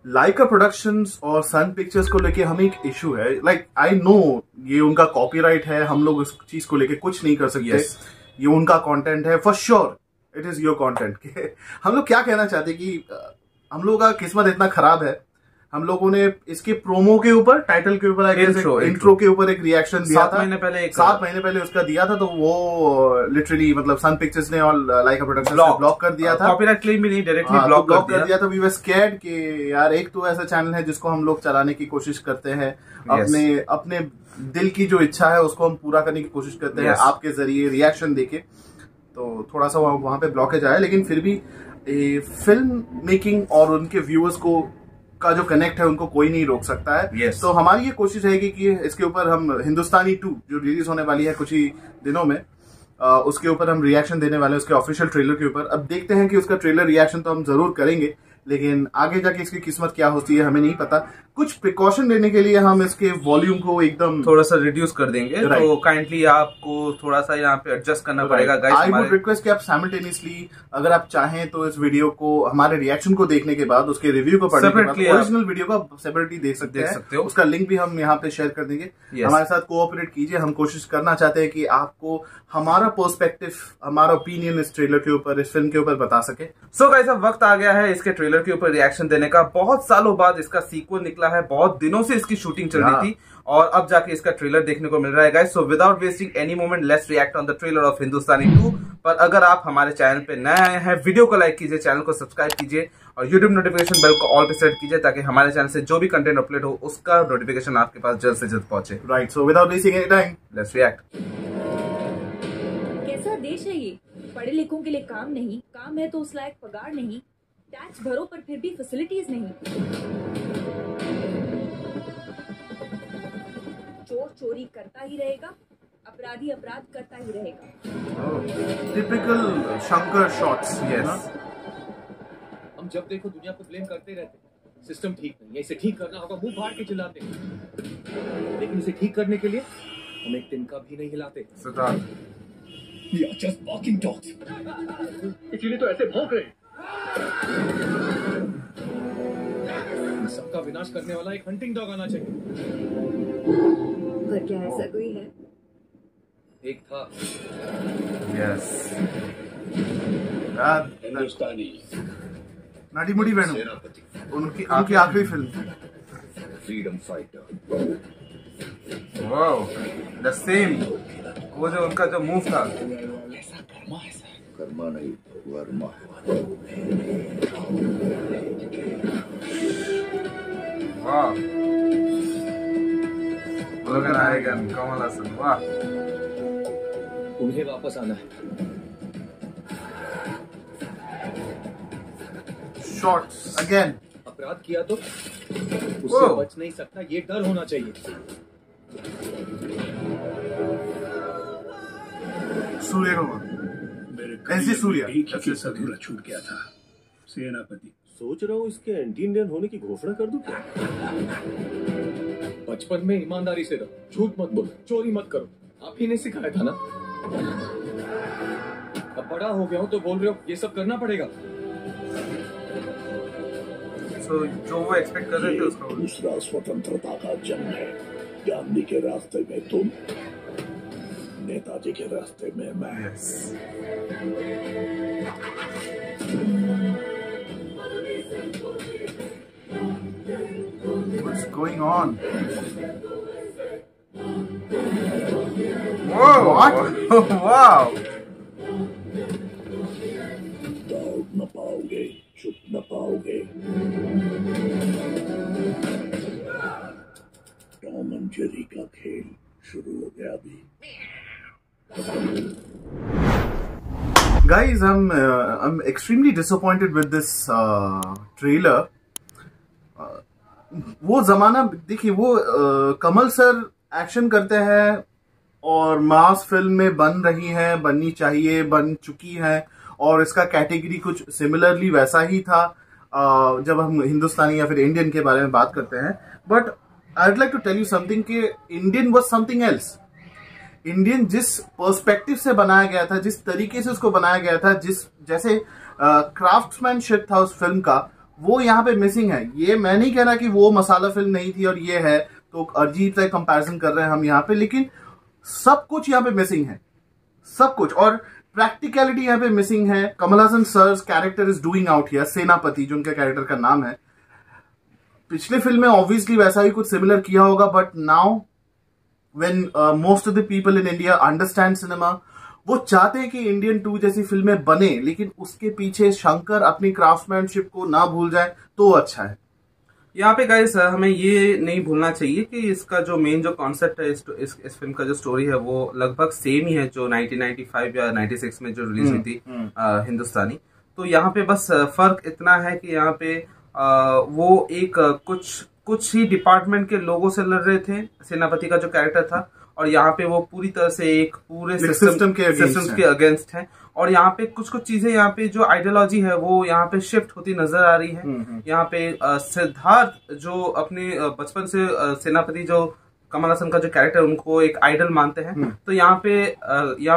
लाइका productions और सन pictures को लेके हमें एक इशू है। लाइक आई नो ये उनका कॉपीराइट है, हम लोग इस चीज को लेके कुछ नहीं कर सकते। ये उनका कंटेंट है, for sure it is your content. हम लोग क्या कहना चाहते हैं कि हम लोगों का किस्मत इतना खराब है, हम लोगों ने इसके प्रोमो के ऊपर, टाइटल के ऊपर, इंट्रो के ऊपर एक रिएक्शन दिया था 7 महीने पहले उसका दिया था, तो वो लिटरली मतलब सन पिक्चर्स ने और लाइका प्रोडक्शंस ने ब्लॉक कर दिया था। कॉपीराइट क्लेम भी नहीं, डायरेक्टली ब्लॉक कर दिया था। वी वर स्कैर्ड कि यार एक तो ऐसा चैनल है जिसको हम लोग चलाने की कोशिश करते हैं, अपने दिल की जो इच्छा है उसको हम पूरा करने की कोशिश करते हैं आपके जरिए रिएक्शन देके, तो थोड़ा सा वहां पे ब्लॉकेज आया। लेकिन फिर भी फिल्म मेकिंग और उनके व्यूअर्स को का जो कनेक्ट है उनको कोई नहीं रोक सकता है। तो हमारी ये कोशिश रहेगी कि इसके ऊपर हम हिंदुस्तानी 2 जो रिलीज होने वाली है कुछ ही दिनों में, उसके ऊपर हम रिएक्शन देने वाले हैं, उसके ऑफिशियल ट्रेलर के ऊपर। अब देखते हैं कि उसका ट्रेलर रिएक्शन तो हम जरूर करेंगे, लेकिन आगे जाके इसकी किस्मत क्या होती है हमें नहीं पता। कुछ प्रिकॉशन लेने के लिए हम इसके वॉल्यूम को एकदम थोड़ा सा रिड्यूस कर देंगे, तो काइंडली आपको थोड़ा सा यहाँ पे एडजस्ट करना पड़ेगा गाइस। आई वुड रिक्वेस्ट कि आप साइमल्टेनियसली अगर आप चाहें तो इस वीडियो को, हमारे रिएक्शन को देखने के बाद, उसके रिव्यू को पढ़ने के बाद ओरिजिनल वीडियो का सेपरेटली देख सकते हो। उसका लिंक भी हम यहाँ पे शेयर कर देंगे। हमारे साथ कोऑपरेट कीजिए, हम कोशिश करना चाहते हैं कि आपको हमारा पर्सपेक्टिव, हमारा ओपिनियन इस ट्रेलर के ऊपर, इस फिल्म के ऊपर बता सके। सो गाइस अब वक्त आ गया है इसके ट्रेलर के ऊपर रिएक्शन देने का। बहुत सालों बाद इसका सीक्वल निकला है, बहुत दिनों से इसकी शूटिंग चल रही थी और अब जाके इसका ट्रेलर देखने को मिल रहा है guys. So without wasting any moment let's react on the trailer of Hindustani 2। पर अगर आप हमारे चैनल पे नए आए हैं, वीडियो को लाइक कीजिए, चैनल को सब्सक्राइब कीजिए और यूट्यूब नोटिफिकेशन बेल को ऑल पे सेट कीजिए ताकि हमारे चैनल से जो भी कंटेंट अपलोड हो उसका नोटिफिकेशन आपके पास जल्द से जल्द पहुंचे। Right, so without wasting any time let's react. कैसा देश है ये? पढ़े लिखों के लिए काम नहीं, काम है तो उस लायक पगार नहीं, टैक्स भरो पर फिर भी फैसिलिटीज नहीं, चोर चोरी करता ही रहेगा, अपराधी अपराध करता ही रहेगा। Typical Shankar shots. यस, हम जब देखो दुनिया को ब्लेम करते रहते हैं, सिस्टम ठीक नहीं है, इसे ठीक करना होगा, मुंह फाड़ के चिल्लाते हैं, लेकिन इसे ठीक करने के लिए हम एक दिन का भी नहीं हिलाते। We are just walking dogs. इसीलिए तो ऐसे भौंक रहे हैं। सबका विनाश करने वाला एक हंटिंग डॉग आना चाहिए। पर क्या ऐसा कोई है? एक था। यस, हिंदुस्तानी नाटी मुड़ी बहनों, सेनापति, उनकी आखिरी film freedom fighter. Wow, the same, वो जो उनका जो मूव था। ऐसा कर्मा है सर, कर्मा नहीं वर्मा है। वाह, लोगन आएगा कमल हसन। वाह, उन्हें वापस आना है। Shots again. अपराध किया तो उससे बच नहीं सकता, ये डर होना चाहिए। सूर्य ऐसे सूर्य अधूरा छूट गया था। सेनापति, सोच रहा हूँ इसके एंटी इंडियन होने की घोषणा कर दूं क्या? बचपन में ईमानदारी से रहो, झूठ मत बोलो, चोरी मत करो, आप ही ने सिखाया था ना। अब बड़ा हो गया हूँ तो बोल रहे हो ये सब करना पड़ेगा। तो जो वो एक्सपेक्ट कर रहे थे उसको। दूसरा स्वतंत्रता का जंग है। गांधी के रास्ते में तुम, नेताजी के रास्ते में मैं। What's going on? Whoa! What? Wow! दौड़ न पाओगे, छुप न पाओगे। टॉम एंड जेरी का खेल शुरू हो गया अभी। Guys, I'm extremely disappointed with this trailer. वो जमाना देखिए, वो कमल सर एक्शन करते हैं और मास फिल्म में बन रही है, बननी चाहिए, बन चुकी है, और इसका कैटेगरी कुछ सिमिलरली वैसा ही था जब हम हिंदुस्तानी या फिर इंडियन के बारे में बात करते हैं। But I would like to tell you something कि Indian was something else. Indian जिस पर्सपेक्टिव से बनाया गया था, जिस तरीके से उसको बनाया गया था, जैसे क्राफ्ट्समैनशिप था उस फिल्म का, वो यहाँ पे मिसिंग है। ये मैं नहीं कह रहा कि वो मसाला फिल्म नहीं थी और ये है तो अजीब सा कंपैरिजन कर रहे हैं हम यहाँ पे, लेकिन सब कुछ यहाँ पे मिसिंग है, सब कुछ। और प्रैक्टिकलिटी यहाँ पे मिसिंग है। Kamal Haasan sir's character is doing out here, Senapathy जो उनके कैरेक्टर का नाम है। पिछले फिल्म में ऑब्वियसली वैसा ही कुछ सिमिलर किया होगा, but now when most of the people in India understand cinema, वो चाहते हैं कि इंडियन 2 जैसी फिल्में बने, लेकिन उसके पीछे शंकर अपनी क्राफ्टमैनशिप को ना भूल जाए तो अच्छा है। यहाँ पे गाइस हमें ये नहीं भूलना चाहिए कि इसका जो मेन जो कॉन्सेप्ट है इस फिल्म का जो स्टोरी है वो लगभग सेम ही है जो 1995 या 96 में जो रिलीज हुई थी हिंदुस्तानी। तो यहाँ पे बस फर्क इतना है कि यहाँ पे वो एक कुछ ही डिपार्टमेंट के लोगों से लड़ रहे थे, सेनापति का जो कैरेक्टर था, और यहाँ पे वो पूरी तरह से एक पूरे सिस्टम के अगेंस्ट है। और यहाँ पे कुछ चीजें, यहाँ पे जो आइडियोलॉजी है वो यहाँ पे शिफ्ट होती नजर आ रही है। यहाँ पे सिद्धार्थ जो अपने बचपन से सेनापति जो कमल हासन का जो कैरेक्टर उनको एक आइडल मानते हैं, तो यहाँ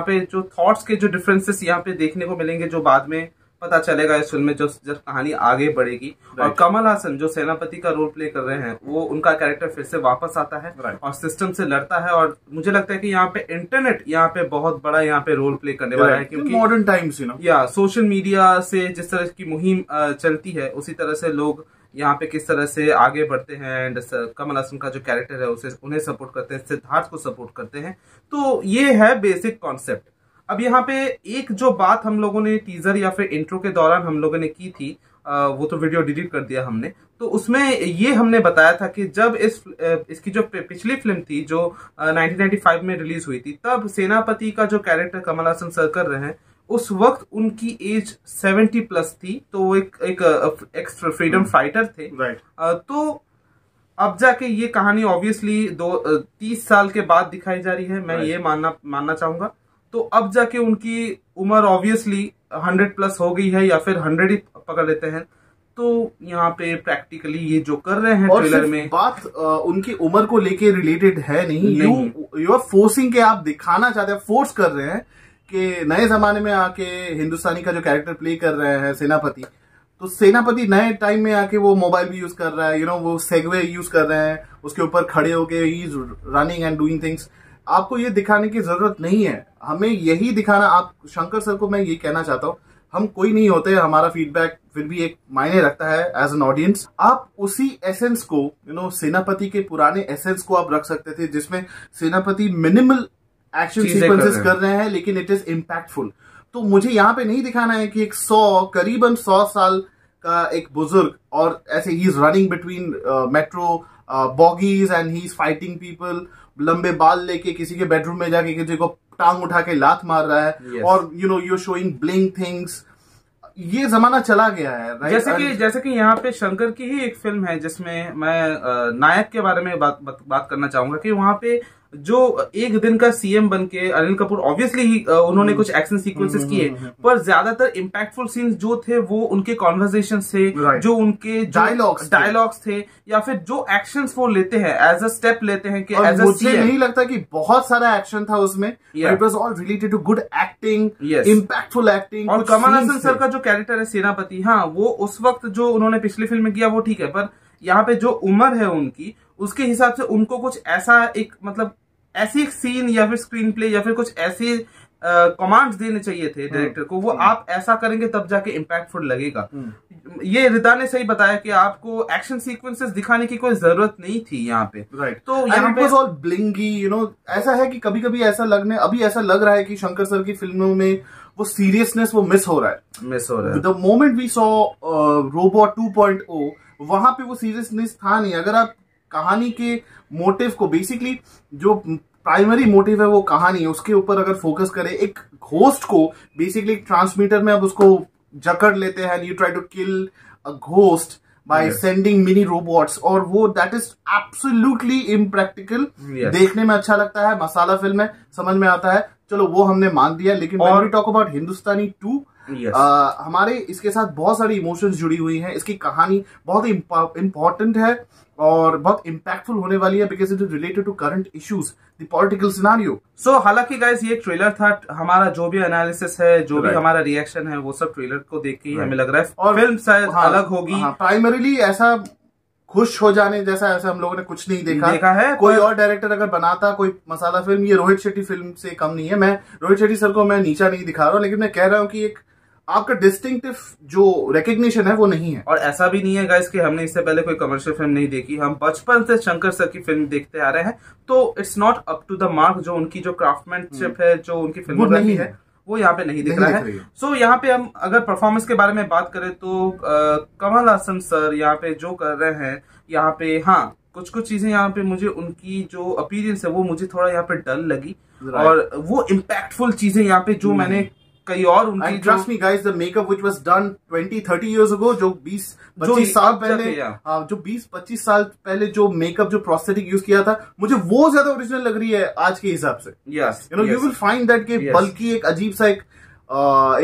पे जो थॉट्स के जो डिफरेंसेस यहाँ पे देखने को मिलेंगे जो बाद में पता चलेगा इस फिल्म में जब कहानी आगे बढ़ेगी। और कमल हासन जो सेनापति का रोल प्ले कर रहे हैं वो उनका कैरेक्टर फिर से वापस आता है और सिस्टम से लड़ता है। और मुझे लगता है कि यहाँ पे इंटरनेट यहाँ पे बहुत बड़ा यहाँ पे रोल प्ले करने वाला है, क्योंकि मॉडर्न टाइम्स या सोशल मीडिया से जिस तरह की मुहिम चलती है उसी तरह से लोग यहाँ पे किस तरह से आगे बढ़ते हैं एंड कमल हासन का जो कैरेक्टर है उन्हें सपोर्ट करते हैं, सिद्धार्थ को सपोर्ट करते हैं। तो ये है बेसिक कॉन्सेप्ट। अब यहाँ पे एक जो बात हम लोगों ने टीजर या फिर इंट्रो के दौरान हम लोगों ने की थी, वो तो वीडियो डिलीट कर दिया हमने, तो उसमें ये हमने बताया था कि जब इसकी जो पिछली फिल्म थी जो 1995 में रिलीज हुई थी, तब सेनापति का जो कैरेक्टर कमल हासन सर कर रहे हैं उस वक्त उनकी एज 70 प्लस थी, तो वो एक फ्रीडम फाइटर थे। तो अब जाके ये कहानी ऑब्वियसली 30 साल के बाद दिखाई जा रही है, मैं ये मानना चाहूंगा। तो अब जाके उनकी उम्र ऑब्वियसली 100 प्लस हो गई है या फिर 100 ही पकड़ लेते हैं। तो यहाँ पे प्रैक्टिकली ये जो कर रहे हैं ट्रेलर में बात उनकी उम्र को लेके रिलेटेड है नहीं। यू आर फोर्सिंग के आप दिखाना चाहते हैं, फोर्स कर रहे हैं कि नए जमाने में आके हिंदुस्तानी का जो कैरेक्टर प्ले कर रहे हैं सेनापति, तो सेनापति नए टाइम में आके वो मोबाइल भी यूज कर रहा है, वो सेगवे यूज कर रहे हैं, उसके ऊपर खड़े होके ही is running and doing things. आपको ये दिखाने की जरूरत नहीं है, हमें यही दिखाना। आप शंकर सर को मैं ये कहना चाहता हूँ, हम कोई नहीं होते, हमारा फीडबैक फिर भी एक मायने रखता है एज एन ऑडियंस। आप उसी एसेंस को सेनापति के पुराने एसेंस को आप रख सकते थे, जिसमें सेनापति मिनिमल एक्शन सीक्वेंसेस कर रहे हैं लेकिन इट इज इम्पैक्टफुल। तो मुझे यहाँ पे नहीं दिखाना है कि एक करीबन 100 साल का एक बुजुर्ग और ऐसे ही is running between metro bogies and he is fighting people, लंबे बाल लेके किसी के बेडरूम में जाके किसी को टांग उठा के लात मार रहा है। और यू शोइंग ब्लिंग थिंग्स। ये जमाना चला गया है, राइट? जैसे कि यहाँ पे शंकर की ही एक फिल्म है जिसमें मैं नायक के बारे में बात करना चाहूंगा कि वहां पे जो एक दिन का सीएम बनके अनिल कपूर ऑब्वियसली ही उन्होंने कुछ एक्शन सीक्वेंसेस किए, पर ज्यादातर इम्पैक्टफुल सीन्स जो थे वो उनके कॉन्वर्सेशन थे, जो उनके डायलॉग्स थे या फिर जो एक्शंस वो लेते हैं एज अ स्टेप लेते हैं कि एज अ मुझे नहीं लगता कि बहुत सारा एक्शन था उसमें। It was all related to good acting, impactful acting. और कमल हासन सर का जो कैरेक्टर है सेनापति, हाँ वो उस वक्त जो उन्होंने पिछली फिल्म में किया वो ठीक है, पर यहाँ पे जो उम्र है उनकी उसके हिसाब से उनको कुछ ऐसा एक मतलब ऐसी एक सीन या फिर स्क्रीन प्ले या फिर कुछ ऐसे कमांड्स देने चाहिए थे डायरेक्टर को, वो आप ऐसा करेंगे तब जाके इम्पैक्टफुल लगेगा। ये रिदा ने सही बताया कि आपको एक्शन सीक्वेंसेस दिखाने की कोई जरूरत नहीं थी यहाँ पे, राइट? तो यहाँ पे ऑल ब्लिंगी, ऐसा है कि कभी कभी ऐसा लग रहा है कि शंकर सर की फिल्मों में वो सीरियसनेस वो मिस हो रहा है। The moment we saw Robot 2.0 वहां पे वो सीरियसनेस था नहीं। अगर आप कहानी के मोटिव को, बेसिकली जो प्राइमरी मोटिव है वो कहानी, उसके ऊपर अगर फोकस करें, एक घोस्ट को बेसिकली ट्रांसमीटर में अब उसको जकड़ लेते हैं, you try to kill a ghost by sending mini robots, और वो दैट इज एब्सोल्युटली इम्प्रैक्टिकल। देखने में अच्छा लगता है, मसाला फिल्म है, समझ में आता है, चलो वो हमने मान दिया। लेकिन व्हेन वी टॉक अबाउट हिंदुस्तानी 2, हमारे इसके साथ बहुत सारी इमोशंस जुड़ी हुई हैं। इसकी कहानी बहुत ही इम्पोर्टेंट है और बहुत इम्पैक्टफुल होने वाली है because it is related to current issues, the political scenario. So हालांकि गाइस ये एक ट्रेलर था, हमारा जो भी एनालिसिस है, जो भी हमारा रिएक्शन है, वो सब ट्रेलर को देख के ही हमें लग रहा है। और फिल्म शायद अलग होगी। प्राइमरीली ऐसा खुश हो जाने जैसा ऐसा हम लोगों ने कुछ नहीं देखा है। कोई और डायरेक्टर अगर बनाता कोई मसाला फिल्म, ये रोहित शेट्टी फिल्म से कम नहीं है। मैं रोहित शेट्टी सर को मैं नीचा नहीं दिखा रहा हूँ, लेकिन मैं कह रहा हूँ कि एक आपका डिस्टिंक्टिव जो रिकग्निशन है वो नहीं है। और ऐसा भी नहीं है गाइस कि हमने इससे पहले कोई कमर्शियल फिल्म नहीं देखी। हम बचपन से शंकर सर की फिल्म देखते आ रहे हैं, तो it's not up to the mark. जो उनकी जो क्राफ्टमैनशिप है, जो उनकी फिल्मोग्राफी है, वो यहाँ पे नहीं दिख रहा है। सो यहाँ पे हम अगर परफॉर्मेंस के बारे में बात करें तो कमल हासन सर यहाँ पे जो कर रहे हैं, यहाँ पे हाँ कुछ चीजें यहाँ पे मुझे उनकी जो अपीयरेंस है वो मुझे थोड़ा यहाँ पे डल लगी। और वो इम्पैक्टफुल चीजें यहाँ पे जो मैंने कई और उनकी trust me guys, the makeup which was done 20-30 years ago, जो 20-25 साल पहले, जो 20-25 साल पहले जो मेकअप जो प्रोस्थेटिक यूज किया था, मुझे वो ज्यादा ओरिजिनल लग रही है आज के हिसाब से। Yes, you know you will find that के बल्कि एक अजीब सा एक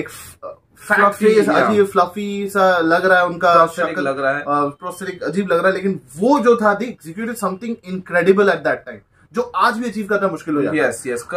फैट फेस, अजीब फ्लफी सा लग रहा है उनका शक्ल, लग रहा है प्रोस्थेटिक अजीब लग रहा है, लेकिन वो जो था the executed something incredible at that time, जो आज भी अचीव करना मुश्किल हो जाता है। यस यस,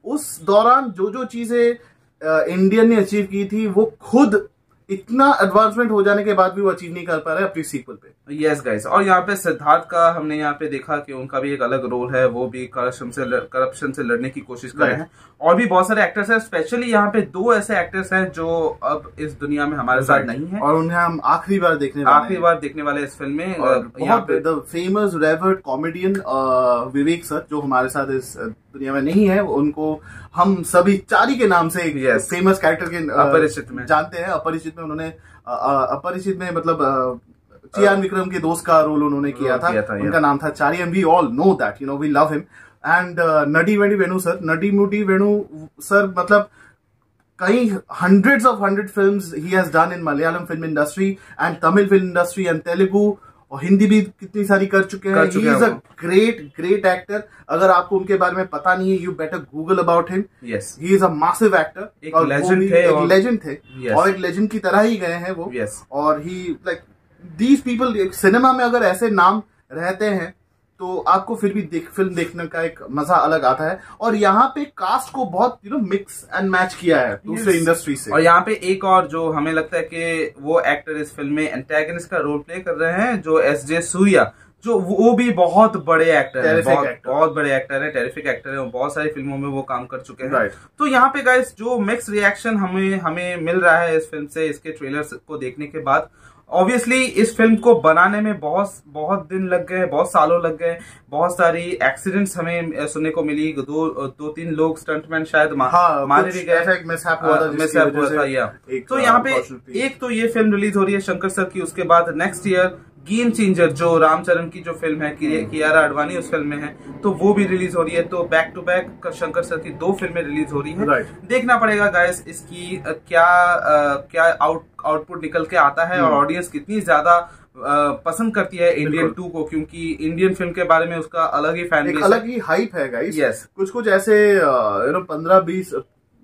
उस दौरान जो चीजें इंडियन ने अचीव की थी, वो खुद इतना एडवांसमेंट हो जाने के बाद भी वो अचीव नहीं कर पा रहे अपनी सीक्वल पे। यस गाइस, और यहाँ पे सिद्धार्थ का हमने यहाँ पे देखा कि उनका भी एक अलग रोल है, वो भी करप्शन से लड़ने की कोशिश कर रहे हैं। और भी बहुत सारे एक्टर्स हैं, स्पेशली यहाँ पे 2 ऐसे एक्टर्स हैं जो अब इस दुनिया में हमारे साथ नहीं है, और उन्हें हम आखिरी बार देखने वाले इस फिल्म में। The famous reward comedian Vivek sir, जो हमारे साथ इस दुनिया में नहीं है, उनको हम सभी चारी के नाम से फेमस कैरेक्टर के अपरिचित में जानते हैं। अपरिचित में उन्होंने अपरिचित में मतलब चियान विक्रम के दोस्त का रोल उन्होंने किया था। उनका नाम था Chari, and we all know that, you know, we love him. And Nedumudi Venu sir मतलब कई hundreds of films he has done in Malayalam film industry and Tamil film industry and Telugu, और हिंदी भी कितनी सारी कर चुके हैं। He is a great actor। अगर आपको उनके बारे में पता नहीं है, you better Google about him। Yes, he is a massive actor। एक लेजेंड थे yes, और एक लेजेंड की तरह ही गए हैं वो। yes, और he like these people, cinema में अगर ऐसे नाम रहते हैं तो आपको फिर भी फिल्म देखने का एक मजा अलग आता है। और यहाँ पे कास्ट को बहुत मिक्स एंड मैच किया है दूसरे इंडस्ट्री से। और यहाँ पे एक और जो हमें लगता है कि वो एक्टर इस फिल्म में एंटेगनिस्ट का रोल प्ले कर रहे हैं, जो एसजे सूर्या, जो वो भी बहुत बड़े एक्टर है, बहुत बड़े एक्टर है, टेरिफिक एक्टर है, बहुत सारी फिल्मों में वो काम कर चुके हैं। तो यहाँ पे गाइस जो मिक्स रिएक्शन हमें मिल रहा है इस फिल्म से, इसके ट्रेलर को देखने के बाद, ऑब्वियसली इस फिल्म को बनाने में बहुत दिन लग गए, बहुत सालों लग गए, बहुत सारी एक्सीडेंट्स हमें सुनने को मिली। 2-3 लोग स्टंटमैन शायद मारे भी गए, मिसहैप हुआ था। तो यहाँ पे एक तो ये फिल्म रिलीज हो रही है शंकर सर की, उसके बाद नेक्स्ट ईयर गेम चेंजर जो रामचरण की जो फिल्म है, कियारा आडवाणी उस फिल्म में है, तो वो भी रिलीज हो रही है। तो back to back Shankar sir की 2 फिल्में रिलीज हो रही है। देखना पड़ेगा गाइस इसकी क्या आउटपुट निकल के आता है, और ऑडियंस कितनी ज्यादा पसंद करती है इंडियन 2 को, क्योंकि इंडियन फिल्म के बारे में उसका अलग ही फैन बेस, अलग ही हाइप है गाइस। यस, कुछ ऐसे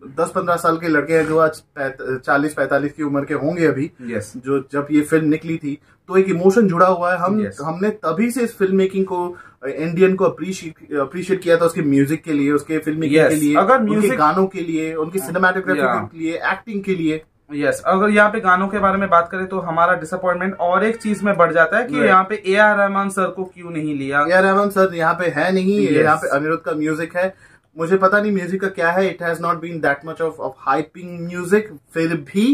10-15 साल के लड़के हैं जो आज 40-45 की उम्र के होंगे अभी, जो जब ये फिल्म निकली थी, तो एक इमोशन जुड़ा हुआ है। हमने तभी से इस फिल्म मेकिंग को, इंडियन को अप्रिशिएट किया था, उसके म्यूजिक के लिए, उसके फिल्म मेकिंग के लिए, उनके गानों के लिए, उनकी सिनेमैटोग्राफी के लिए, एक्टिंग के लिए। यस, अगर यहाँ पे गानों के बारे में बात करें तो हमारा डिसअपॉइंटमेंट और एक चीज में बढ़ जाता है कि यहाँ पे ए.आर. रहमान सर को क्यों नहीं लिया। ए.आर. रहमान सर यहाँ पे है नहीं, यहाँ पे अनिरुद्ध का म्यूजिक है। मुझे पता नहीं म्यूजिक का क्या है, it has not been that much of hyping music. फिर भी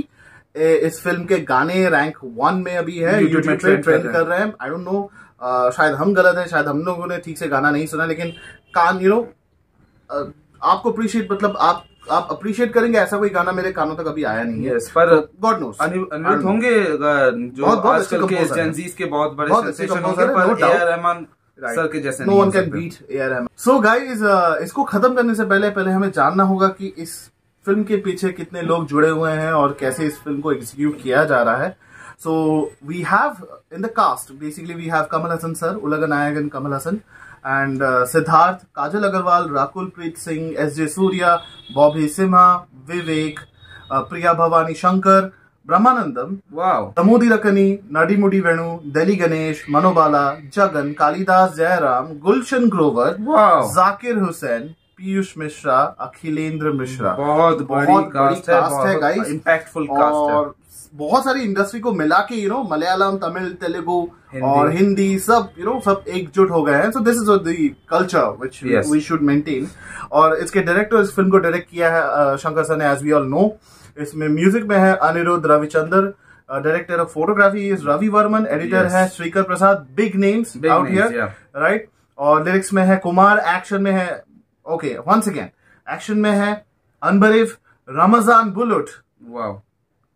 इस फिल्म के गाने रैंक 1 में अभी है, यूट्यूब में ट्रेंड कर रहे हैं। आई डोंट नो, शायद हम गलत है, शायद हम लोगों ने ठीक से गाना नहीं सुना, लेकिन आपको अप्रिशिएट, मतलब आप अप्रिशिएट करेंगे, ऐसा कोई गाना मेरे कानों तक अभी आया नहीं है। पर गॉड नोस अनिरुद्ध होंगे जो आजकल के जेनजीज के बहुत बड़े सेंसेशन होंगे, पर ए.आर. रहमान सर के जैसे no one can beat A R. Rahman. So guys, इसको खत्म करने से पहले हमें जानना होगा कि इस फिल्म के पीछे कितने लोग जुड़े हुए हैं और कैसे इस फिल्म को एग्जीक्यूट किया जा रहा है। So we have in the cast, basically we have Kamal Haasan sir, Ulaga Nayagan Kamal Haasan, and Siddharth, Kajal Aggarwal, Rakul Preet Singh, SJ Suriya, Bobby Simha, Vivek, Priya Bhavani Shankar, Brahmanandam, दमोदी रकनी, नाडीमुडी वेणु, दिली गणेश, मनोबाला, जगन, कालिदास जयराम, गुलशन ग्रोवर, जाकिर हुसैन, पीयूष मिश्रा, अखिलेंद्र मिश्रा। बहुत बड़ी कास्ट है गाइस, इम्पैक्टफुल कास्ट है। बहुत सारी इंडस्ट्री को मिला के मलयालम, तमिल, तेलुगु और हिंदी सब सब एकजुट हो गए हैं। So this is the culture which we should maintain. और इसके डायरेक्टर, इस फिल्म को डायरेक्ट किया है शंकर सर ने, एज वी ऑल नो। इसमें म्यूजिक में है Anirudh Ravichander, director of photography is Ravi Varman, editor है Sreekar Prasad. Big names out here, right. और लिरिक्स में है कुमार, एक्शन में है वंस अगेन एक्शन में है Anbariv, Ramazan Bulut,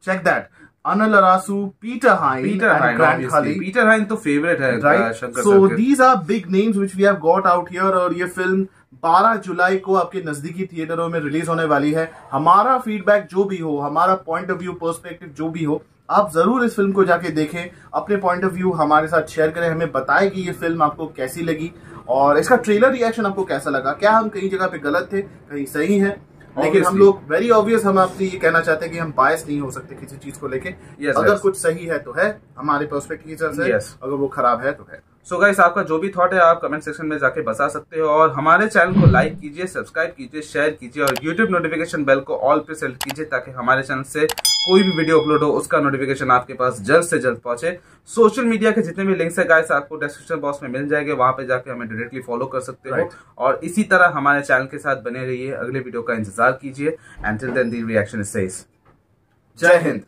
check that, Anil Arasu, Peter Hine, and Grant Khali. Peter Hine तो फेवरेट है, right? So these are big names which we have got out here। और ये फिल्म 12 जुलाई को आपके नजदीकी थिएटरों में रिलीज होने वाली है। हमारा फीडबैक जो भी हो, हमारा पॉइंट ऑफ व्यू, पर्सपेक्टिव जो भी हो, आप जरूर इस फिल्म को जाके देखें, अपने पॉइंट ऑफ व्यू हमारे साथ शेयर करें, हमें बताएं कि ये फिल्म आपको कैसी लगी और इसका ट्रेलर रिएक्शन आपको कैसा लगा। क्या हम कहीं जगह पे गलत थे, कहीं सही है? लेकिन हम लोग वेरी ऑब्वियस, हम आपसे ये कहना चाहते हैं कि हम बायस नहीं हो सकते किसी चीज को लेके। अगर कुछ सही है तो है हमारे पर्सपेक्टिव की तरफ से, अगर वो खराब है तो है। सो गाइस, आपका जो भी थॉट है आप कमेंट सेक्शन में जाके बता सकते हो। और हमारे चैनल को लाइक कीजिए, सब्सक्राइब कीजिए, शेयर कीजिए और यूट्यूब नोटिफिकेशन बेल को ऑल पे सेलेक्ट कीजिए ताकि हमारे चैनल से कोई भी वीडियो अपलोड हो उसका नोटिफिकेशन आपके पास जल्द से जल्द पहुंचे। सोशल मीडिया के जितने भी लिंक्स है गाइस आपको डिस्क्रिप्शन बॉक्स में मिल जाएंगे, वहां पे जाके हमें डायरेक्टली फॉलो कर सकते हो। और इसी तरह हमारे चैनल के साथ बने रहिए, अगले वीडियो का इंतजार कीजिए। Until then, the reaction is says, जय हिंद।